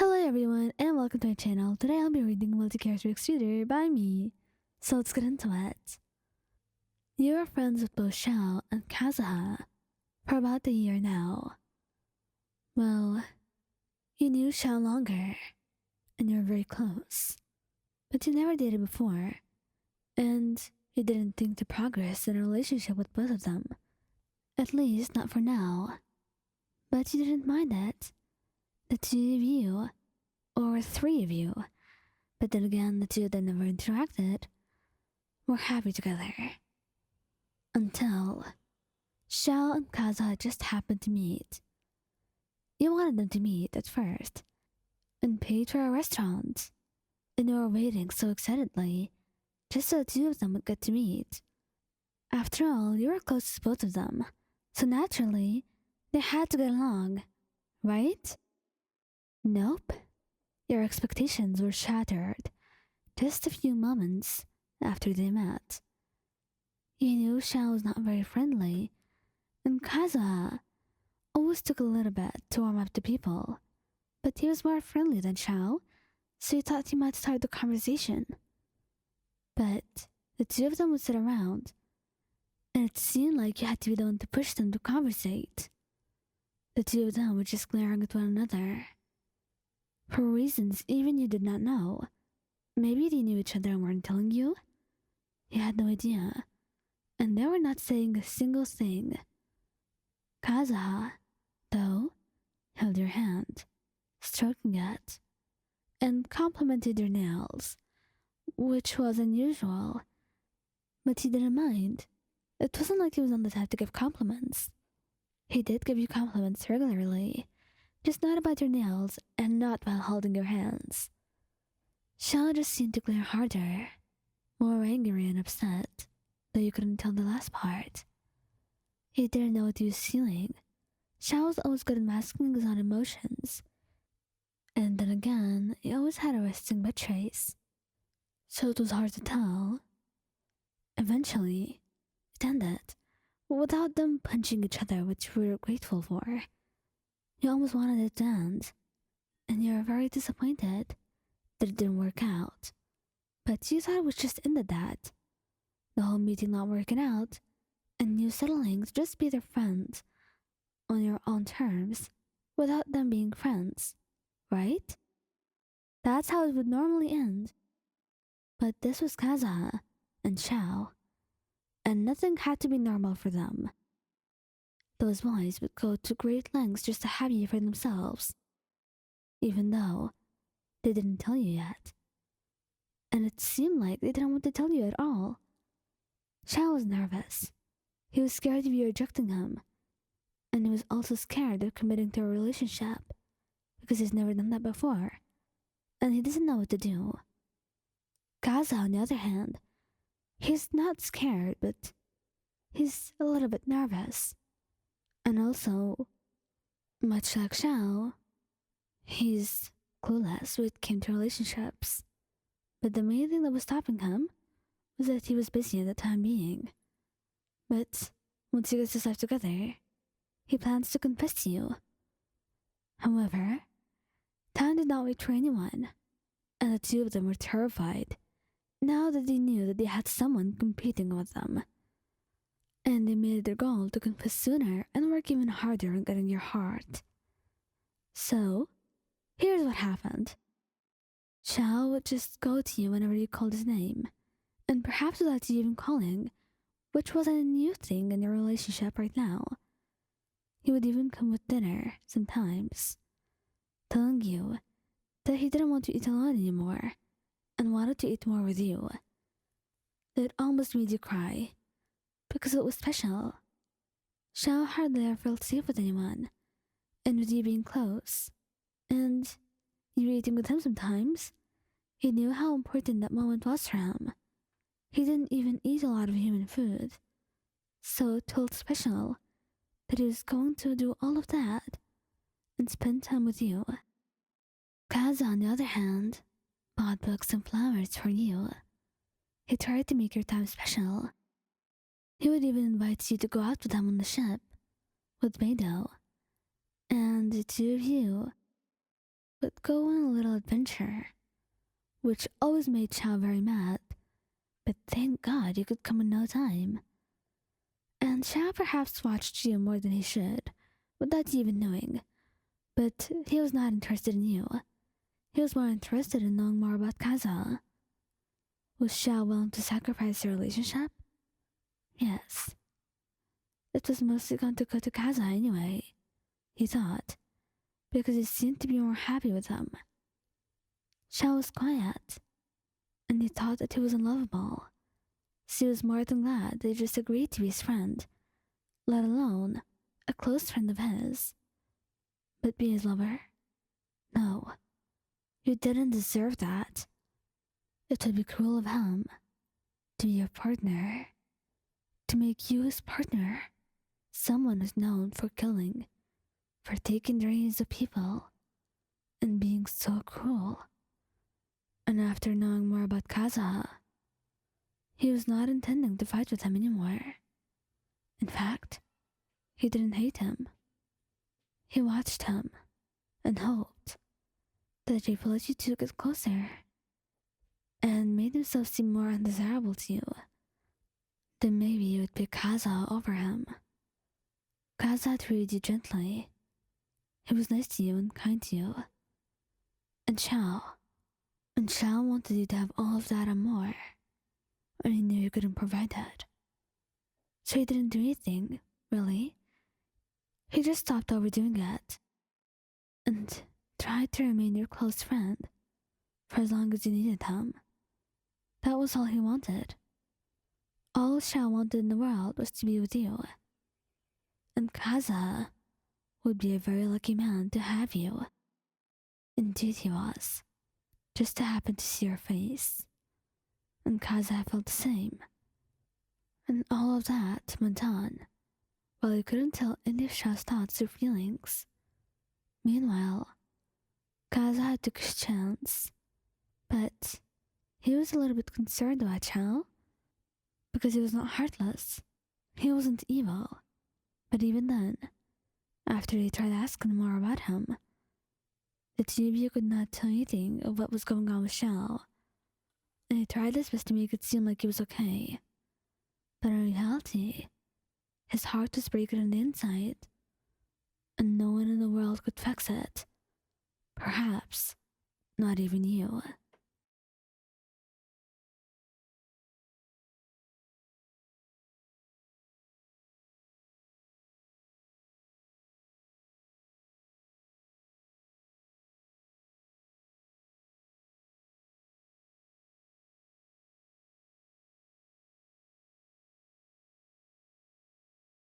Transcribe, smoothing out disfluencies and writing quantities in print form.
Hello everyone and welcome to my channel. Today I'll be reading Multi-Character Extruder by me. So let's get into it. You are friends with both Xiao and Kazuha for about a year now. Well, you knew Xiao longer and you were very close. But you never dated before and you didn't think to progress in a relationship with both of them. At least not for now. But you didn't mind it. The two of you, or three of you, but then again the two that never interacted, were happy together. Until Xiao and Kazuha just happened to meet. You wanted them to meet at first, and paid for a restaurant, and you were waiting so excitedly, just so the two of them would get to meet. After all, you were close to both of them, so naturally, they had to get along, right? Nope. Your expectations were shattered just a few moments after they met. You knew Xiao was not very friendly, and Kazuha always took a little bit to warm up to people, but he was more friendly than Xiao, so you thought you might start the conversation. But the two of them would sit around, and it seemed like you had to be the one to push them to conversate. The two of them were just glaring at one another. For reasons even you did not know. Maybe they knew each other and weren't telling you? You had no idea. And they were not saying a single thing. Kazuha, though, held your hand, stroking it, and complimented your nails, which was unusual. But he didn't mind. It wasn't like he was on the type to give compliments. He did give you compliments regularly, just not about your nails and not while holding your hands. Xiao just seemed to glare harder, more angry and upset, though you couldn't tell the last part. He didn't know what he was feeling. Xiao was always good at masking his own emotions. And then again, he always had a resting bed trace, so it was hard to tell. Eventually, it ended, without them punching each other, which we were grateful for. You almost wanted it to end, and you were very disappointed that it didn't work out. But you thought it was just ended that. The whole meeting not working out, and you settling to just be their friend on your own terms without them being friends, right? That's how it would normally end. But this was Kazuha and Xiao, and nothing had to be normal for them. Those boys would go to great lengths just to have you for themselves, even though they didn't tell you yet. And it seemed like they didn't want to tell you at all. Xiao was nervous. He was scared of you rejecting him, and he was also scared of committing to a relationship because he's never done that before, and he doesn't know what to do. Kazuha, on the other hand, he's not scared, but he's a little bit nervous. And also, much like Xiao, he's clueless when it came to relationships. But the main thing that was stopping him was that he was busy at the time being. But once he gets his life together, he plans to confess to you. However, time did not wait for anyone, and the two of them were terrified now that they knew that they had someone competing with them. And they made it their goal to confess sooner and work even harder on getting your heart. So, here's what happened. Xiao would just go to you whenever you called his name, and perhaps without you even calling, which was a new thing in your relationship right now. He would even come with dinner, sometimes, telling you that he didn't want to eat alone anymore, and wanted to eat more with you. That almost made you cry, because it was special. Xiao hardly ever felt safe with anyone, and with you being close, and you eating with him sometimes, he knew how important that moment was for him. He didn't even eat a lot of human food, so it felt special that he was going to do all of that and spend time with you. Kaza, on the other hand, bought books and flowers for you. He tried to make your time special. He would even invite you to go out with him on the ship, with Beidou, and the two of you would go on a little adventure, which always made Xiao very mad, but thank God you could come in no time. And Xiao perhaps watched you more than he should, without you even knowing, but he was not interested in you. He was more interested in knowing more about kazuha. Was Xiao willing to sacrifice their relationship? Yes. It was mostly going to go to kazuha anyway, he thought, because he seemed to be more happy with him. Xiao was quiet, and he thought that he was unlovable. So he was more than glad they just agreed to be his friend, let alone a close friend of his. But be his lover? No, you didn't deserve that. It would be cruel of him to be your partner, to make you his partner, someone who's known for killing, for taking the reins of people, and being so cruel. And after knowing more about kazuha, he was not intending to fight with him anymore. In fact, he didn't hate him. He watched him and hoped that if he let you two get closer and made himself seem more undesirable to you, then maybe you would pick kazuha over him. Kazuha treated you gently. He was nice to you and kind to you. And Xiao wanted you to have all of that and more, and he knew you couldn't provide that. So he didn't do anything, really. He just stopped overdoing it and tried to remain your close friend for as long as you needed him. That was all he wanted. All Xiao wanted in the world was to be with you. And kazuha would be a very lucky man to have you. Indeed he was, just to happen to see your face. And kazuha felt the same. And all of that went on, while he couldn't tell any of Xiao's thoughts or feelings. Meanwhile, kazuha took his chance, but he was a little bit concerned about Xiao, because he was not heartless. He wasn't evil. But even then, after he tried asking more about him, the two of you could not tell anything of what was going on with Xiao, and he tried his best to make it seem like he was okay. But in reality, his heart was broken on the inside, and no one in the world could fix it. Perhaps not even you.